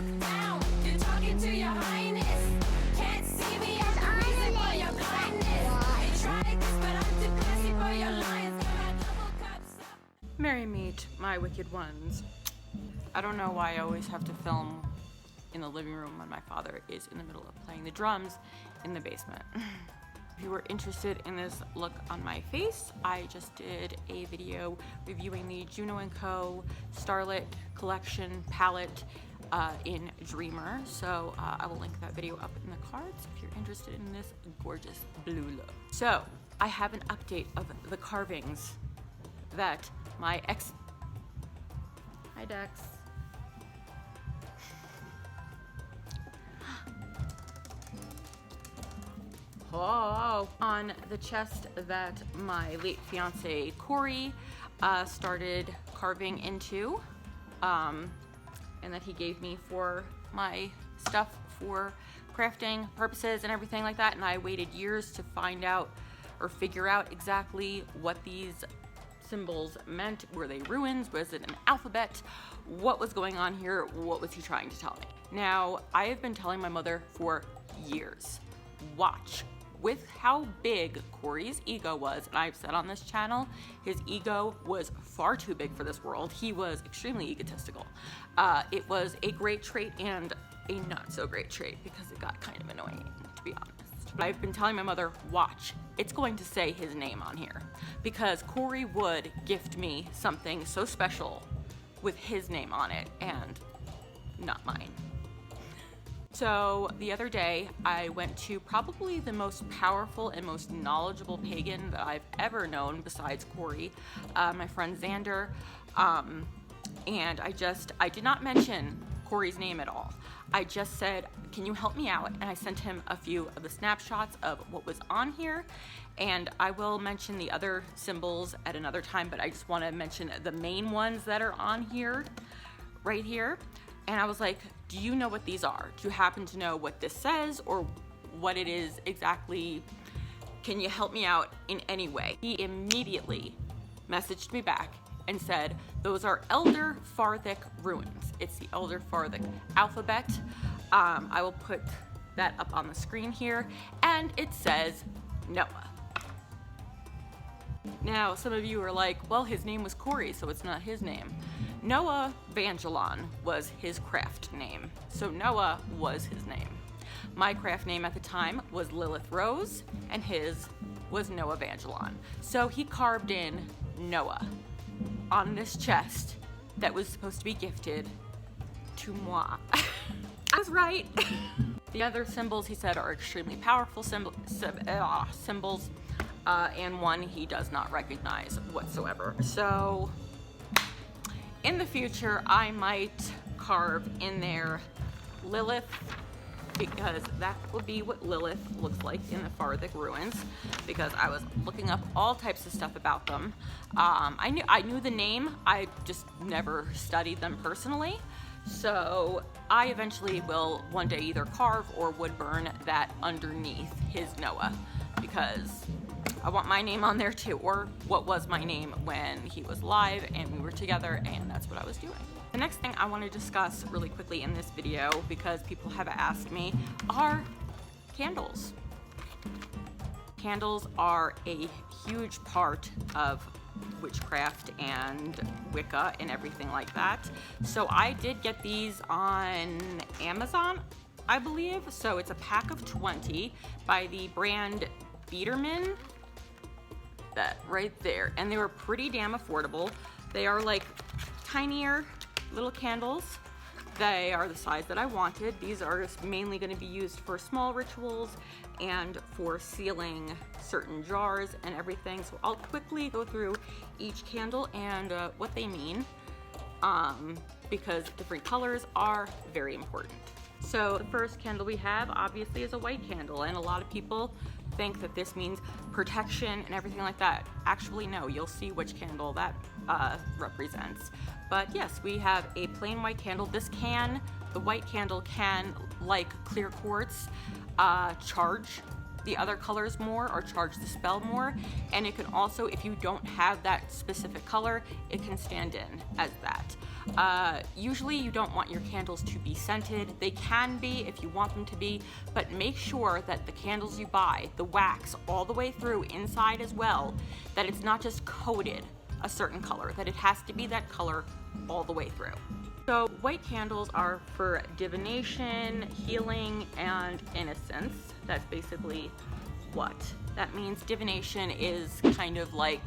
look down. You're talking to your highness. Can't see me as the reason for your blindness. I tried this, but I'm too classy for your lines. Got my double cups up. Merry meet my wicked ones. I don't know why I always have to film in the living room when my father is in the middle of playing the drums in the basement. If you were interested in this look on my face, I just did a video reviewing the Juno & Co. Starlit Collection palette in Dreamer. So I will link that video up in the cards if you're interested in this gorgeous blue look. So I have an update of the carvings that my ex... Hi Dex. Oh, on the chest that my late fiance Corey started carving into, and that he gave me for my stuff for crafting purposes and everything like that. And I waited years to find out or figure out exactly what these symbols meant. Were they runes? Was it an alphabet? What was going on here? What was he trying to tell me? Now, I have been telling my mother for years, watch. With how big Corey's ego was, and I've said on this channel, his ego was far too big for this world. He was extremely egotistical. It was a great trait and a not so great trait because it got kind of annoying, to be honest. I've been telling my mother, watch, it's going to say his name on here because Corey would gift me something so special with his name on it and not mine. So the other day, I went to probably the most powerful and most knowledgeable pagan that I've ever known besides Corey, my friend Xander, and I did not mention Corey's name at all. I just said, can you help me out? And I sent him a few of the snapshots of what was on here, and I will mention the other symbols at another time, but I just want to mention the main ones that are on here, right here. And I was like, do you know what these are? Do you happen to know what this says or what it is exactly? Can you help me out in any way? He immediately messaged me back and said, those are Elder Farthic runes. It's the Elder Farthic alphabet. I will put that up on the screen here. And it says Noah. Now, some of you are like, well, his name was Corey, so it's not his name. Noah Vangelon was his craft name, so Noah was his name. My craft name at the time was Lilith Rose, and his was Noah Vangelon. So he carved in Noah on this chest that was supposed to be gifted to moi. I was right. The other symbols, he said, are extremely powerful symbols, and one he does not recognize whatsoever. So in the future, I might carve in there Lilith, because that will be what Lilith looks like in the Farthic ruins, because I was looking up all types of stuff about them. I knew the name, I just never studied them personally. So I eventually will one day either carve or wood burn that underneath his Noah, because I want my name on there too, or what was my name when he was alive and we were together, and that's what I was doing. The next thing I want to discuss really quickly in this video, because people have asked me, are candles. Candles are a huge part of witchcraft and Wicca and everything like that. So I did get these on Amazon, I believe. So it's a pack of 20 by the brand Biederman. That right there, and they were pretty damn affordable. They are like tinier little candles. They are the size that I wanted. These are just mainly going to be used for small rituals and for sealing certain jars and everything. So I'll quickly go through each candle and what they mean, because different colors are very important. So the first candle we have obviously is a white candle, and a lot of people think that this means protection and everything like that. Actually, no, you'll see which candle that represents. But yes, we have a plain white candle. The white candle can, like clear quartz, charge the other colors more or charge the spell more. And it can also, if you don't have that specific color, it can stand in as that. Usually you don't want your candles to be scented. They can be if you want them to be, but make sure that the candles you buy, the wax all the way through inside as well, that it's not just coated a certain color, that it has to be that color all the way through. So white candles are for divination, healing, and innocence. That's basically what that means. Divination is kind of like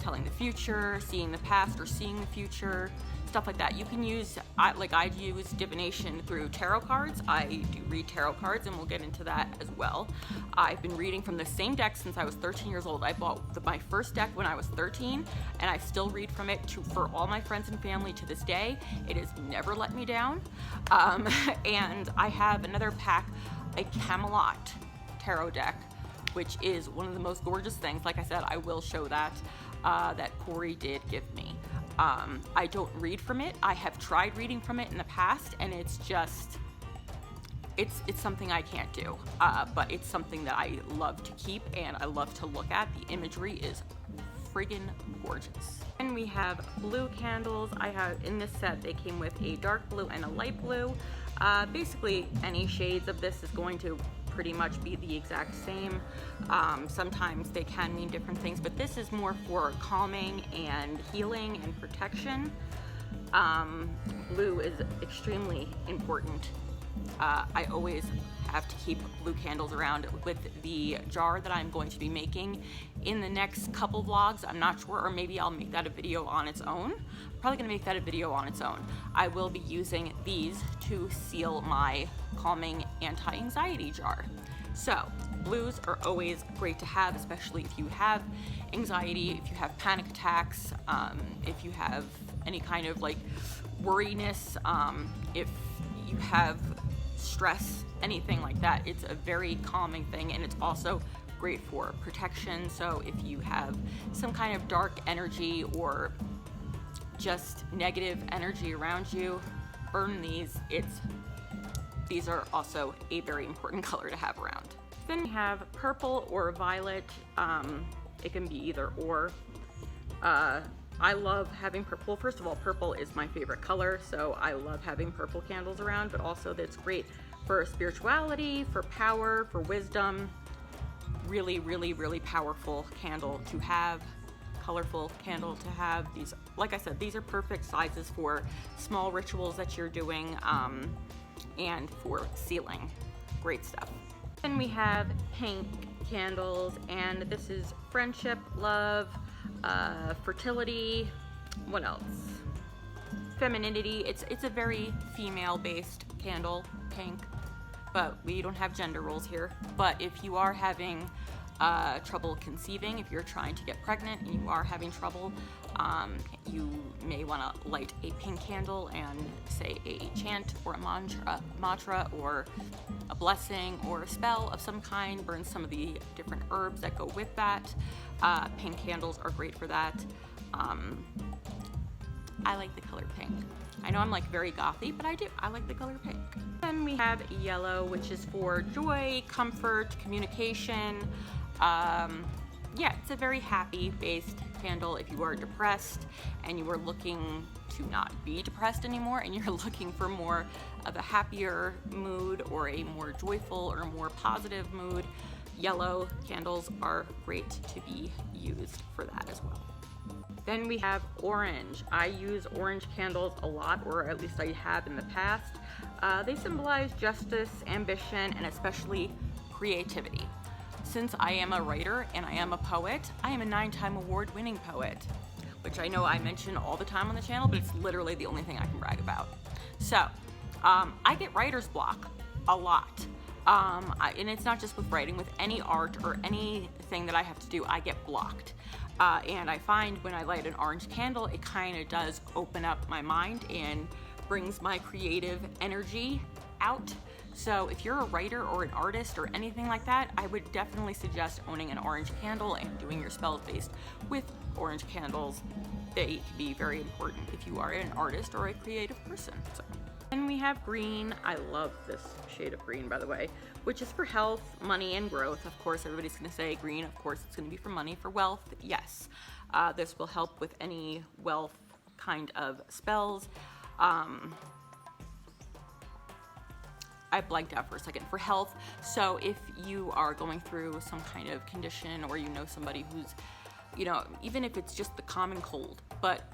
telling the future, seeing the past, or seeing the future, stuff like that. You can use, I use divination through tarot cards. I do read tarot cards, and we'll get into that as well. I've been reading from the same deck since I was 13 years old. I bought my first deck when I was 13, and I still read from it for all my friends and family to this day. It has never let me down. And I have another pack, a Camelot tarot deck, which is one of the most gorgeous things. Like I said, I will show that, that Corey did give me. I don't read from it. I have tried reading from it in the past, and it's just, it's something I can't do, but it's something that I love to keep and I love to look at. The imagery is friggin' gorgeous. And we have blue candles. I have, in this set, they came with a dark blue and a light blue. Basically, any shades of this is going to pretty much be the exact same. Sometimes they can mean different things, but this is more for calming and healing and protection. Blue is extremely important. I always have to keep blue candles around. With the jar that I'm going to be making in the next couple vlogs, I'm not sure, or maybe I'll make that a video on its own. Probably gonna make that a video on its own. I will be using these to seal my calming anti-anxiety jar. So blues are always great to have, especially if you have anxiety, if you have panic attacks, if you have any kind of like worriness, if you have stress, anything like that. It's a very calming thing, and it's also great for protection. So if you have some kind of dark energy or just negative energy around you, burn these. These are also a very important color to have around. Then we have purple or violet. It can be either or. I love having purple. First of all, purple is my favorite color, so I love having purple candles around, but also that's great for spirituality, for power, for wisdom. Really, really, really powerful candle to have, colorful candle to have. These, like I said, these are perfect sizes for small rituals that you're doing, and for sealing. Great stuff. Then we have pink candles, and this is friendship, love, fertility, what else? Femininity. It's a very female-based candle, pink, but we don't have gender roles here. But if you are having trouble conceiving, if you're trying to get pregnant and you are having trouble, you may want to light a pink candle and say a chant or a mantra or a blessing or a spell of some kind. Burn some of the different herbs that go with that. Pink candles are great for that. I like the color pink. I know I'm like very gothy, but I like the color pink. Then we have yellow, which is for joy, comfort, communication. Yeah, it's a very happy based candle. If you are depressed and you are looking to not be depressed anymore and you're looking for more of a happier mood or a more joyful or more positive mood, yellow candles are great to be used for that as well. Then we have orange. I use orange candles a lot, or at least I have in the past. They symbolize justice, ambition, and especially creativity. Since I am a writer and I am a poet, I am a 9-time award-winning poet, which I know I mention all the time on the channel, but it's literally the only thing I can brag about. So, I get writer's block a lot. And it's not just with writing, with any art or anything that I have to do, I get blocked. And I find when I light an orange candle, it kind of does open up my mind and brings my creative energy out. So if you're a writer or an artist or anything like that, I would definitely suggest owning an orange candle and doing your spells based with orange candles. They can be very important if you are an artist or a creative person. So. Then we have green. I love this shade of green, by the way, which is for health, money, and growth. Of course, everybody's gonna say green. Of course, it's gonna be for money, for wealth. Yes, this will help with any wealth kind of spells. I blanked out for a second. For health, so if you are going through some kind of condition, or you know somebody who's, you know, even if it's just the common cold,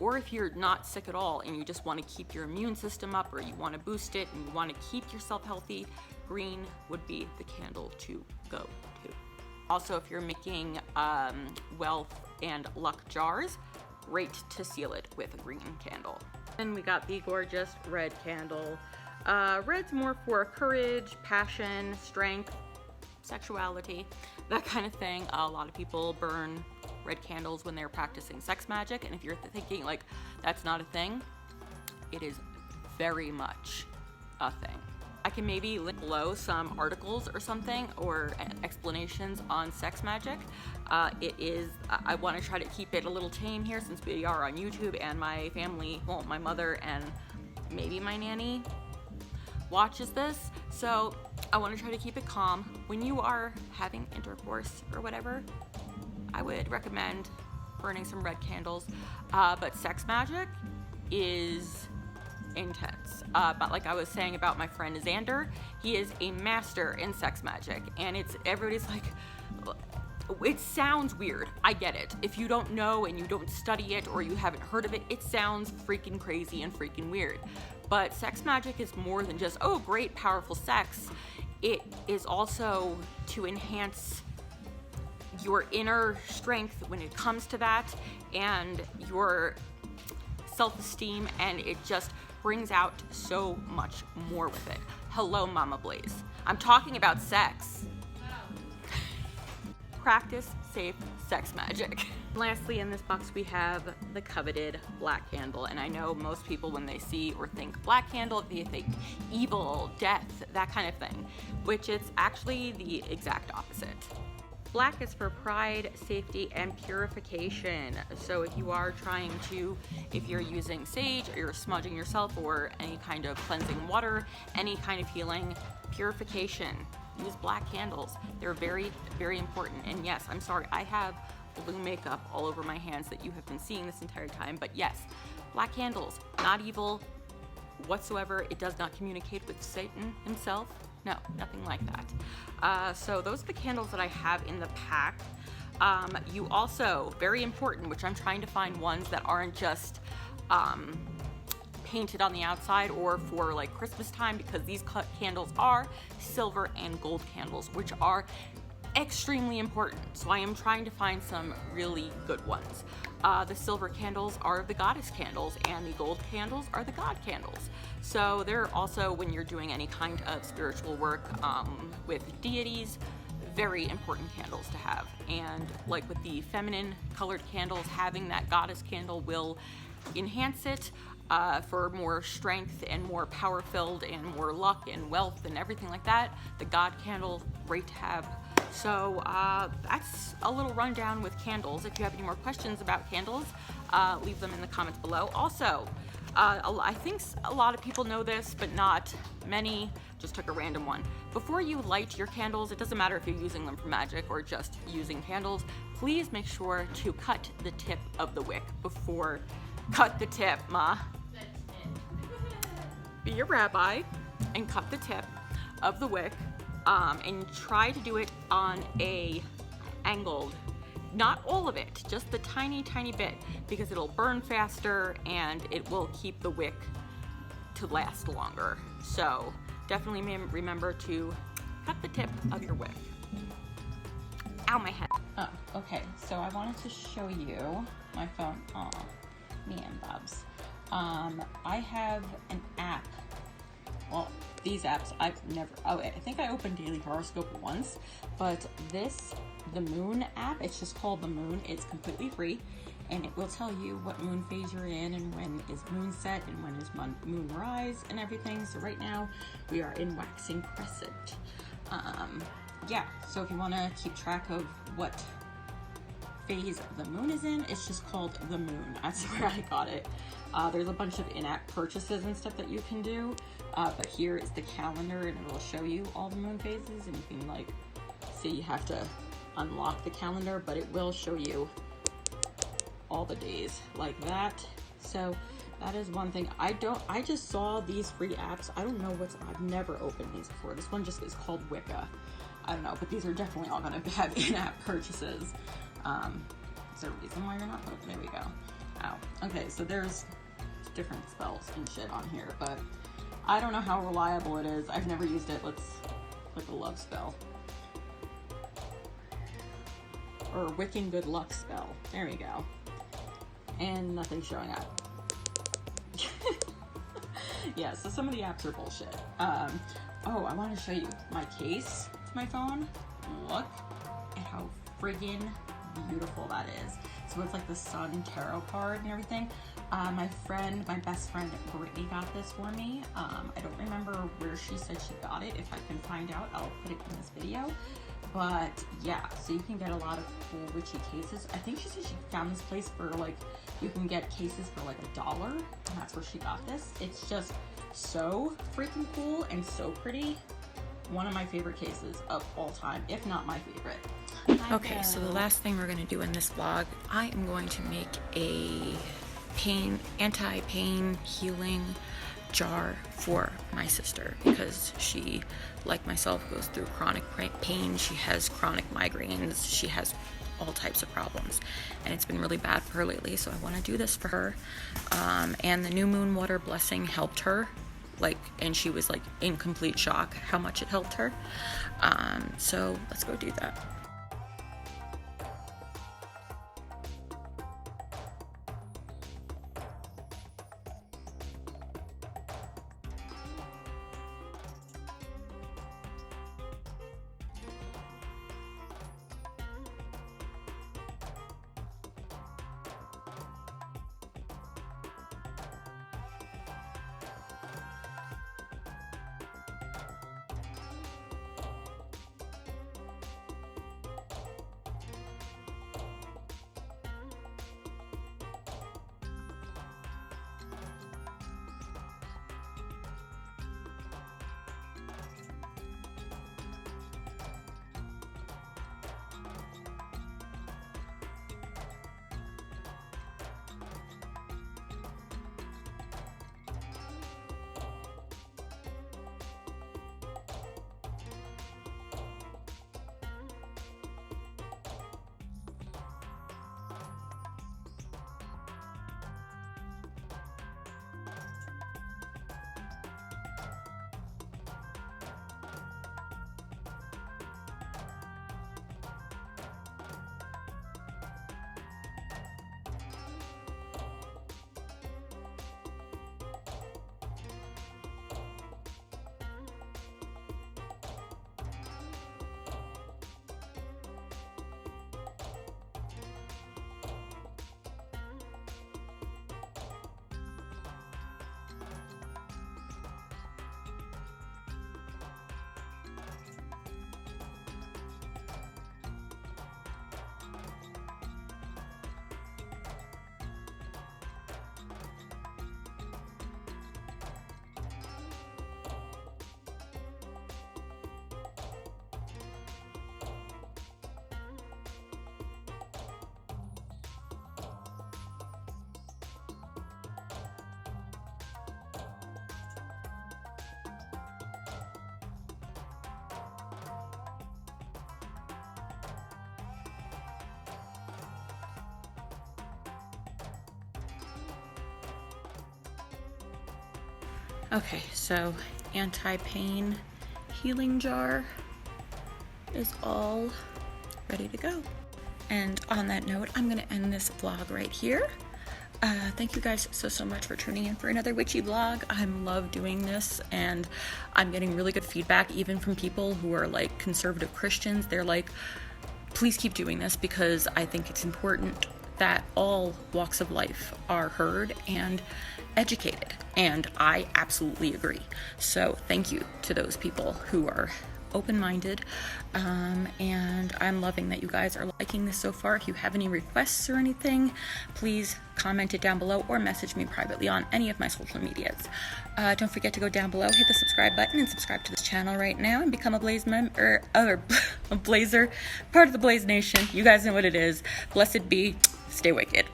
or if you're not sick at all and you just want to keep your immune system up, or you want to boost it and you want to keep yourself healthy, green would be the candle to go to. Also, if you're making wealth and luck jars, great to seal it with a green candle. Then we got the gorgeous red candle. Red's more for courage, passion, strength, sexuality, that kind of thing. A lot of people burn red candles when they're practicing sex magic, and if you're thinking like that's not a thing, it is very much a thing. I can maybe link below some articles or something, or explanations on sex magic. I want to try to keep it a little tame here, since we are on YouTube and my family, well, my mother and maybe my nanny watches this, so I want to try to keep it calm. When you are having intercourse or whatever, I would recommend burning some red candles, but sex magic is intense. But like I was saying about my friend Xander, he is a master in sex magic, and everybody's like, it sounds weird. I get it. If you don't know and you don't study it, or you haven't heard of it, it sounds freaking crazy and freaking weird. But sex magic is more than just, oh, great, powerful sex. It is also to enhance your inner strength when it comes to that, and your self-esteem, and it just brings out so much more with it. Hello, Mama Blaze. I'm talking about sex. Practice safe sex magic. Lastly, in this box we have the coveted black candle, and I know most people, when they see or think black candle, they think evil, death, that kind of thing, which it's actually the exact opposite. Black is for pride, safety, and purification. So if you are trying to, if you're using sage, or you're smudging yourself, or any kind of cleansing water, any kind of healing, purification, use black candles. They're very, very important. And yes, I'm sorry, I have blue makeup all over my hands that you have been seeing this entire time, but yes, black candles, not evil whatsoever. It does not communicate with Satan himself. No, nothing like that. So those are the candles that I have in the pack. You also, very important, which I'm trying to find ones that aren't just painted on the outside or for like Christmas time, because these candles are silver and gold candles, which are extremely important. So I am trying to find some really good ones. The silver candles are the goddess candles, and the gold candles are the god candles. So they're also, when you're doing any kind of spiritual work with deities, very important candles to have. And like with the feminine colored candles, having that goddess candle will enhance it for more strength and more power filled and more luck and wealth and everything like that. The god candle, great to have. So that's a little rundown with candles. If you have any more questions about candles, leave them in the comments below. Also, I think a lot of people know this, but not many. Just took a random one. Before you light your candles, it doesn't matter if you're using them for magic or just using candles, please make sure to cut the tip of the wick before. Cut the tip, Ma. Be a rabbi and cut the tip of the wick, and try to do it on a angled, not all of it, just the tiny bit, because it'll burn faster and it will keep the wick to last longer. So definitely remember to cut the tip of your wick. Ow, my head. Oh, okay, so I wanted to show you my phone. Aw, me and Bob's. I have an app. Well, these apps I've never, I think I opened Daily Horoscope once, but the Moon app, it's just called the Moon. It's completely free, and it will tell you what moon phase you're in, and when is moon set, and when is moon rise, and everything. So right now, we are in waxing crescent. Yeah, so if you want to keep track of what phase the moon is in, it's just called the Moon. That's where I got it. There's a bunch of in-app purchases and stuff that you can do, but here is the calendar, and it'll show you all the moon phases, and you can like see, you have to unlock the calendar, but it will show you all the days like that. So That is one thing. I just saw these free apps. I don't know I've never opened these before. This one just is called Wicca. I don't know, but these are definitely all gonna have in-app purchases. Is there a reason why you're not open? There we go. Ow. Okay, so there's different spells and shit on here, but I don't know how reliable it is. I've never used it. Let's click a love spell. Or a wicking good luck spell. There we go. And nothing's showing up. Yeah, so some of the apps are bullshit. Oh, I want to show you my case to my phone. Look at how friggin' beautiful that is. So it's like the sun tarot card and everything. My best friend Brittany got this for me. I don't remember where she said she got it. If I can find out, I'll put it in this video. But yeah, so you can get a lot of cool witchy cases. I think she said she found this place for like, you can get cases for like $1, and that's where she got this. It's just so freaking cool and so pretty. One of my favorite cases of all time, if not my favorite. Okay, so the last thing we're going to do in this vlog, I am going to make a anti-pain healing jar for my sister, because she, like myself, goes through chronic pain. She has chronic migraines. She has all types of problems, and it's been really bad for her lately, so I want to do this for her. And the new moon water blessing helped her, and she was in complete shock how much it helped her. So let's go do that. Okay, so anti-pain healing jar is all ready to go. And on that note, I'm going to end this vlog right here. Thank you guys so much for tuning in for another witchy vlog. I love doing this, and I'm getting really good feedback even from people who are conservative Christians. They're like, please keep doing this, because I think it's important that all walks of life are heard and educated, and I absolutely agree. So thank you to those people who are open-minded, and I'm loving that you guys are liking this so far. If you have any requests or anything, please comment it down below or message me privately on any of my social medias. Don't forget to go down below, hit the subscribe button, and subscribe to this channel right now and become a Blaze member, or a Blazer, part of the Blaze Nation. You guys know what it is. Blessed be. Stay wicked.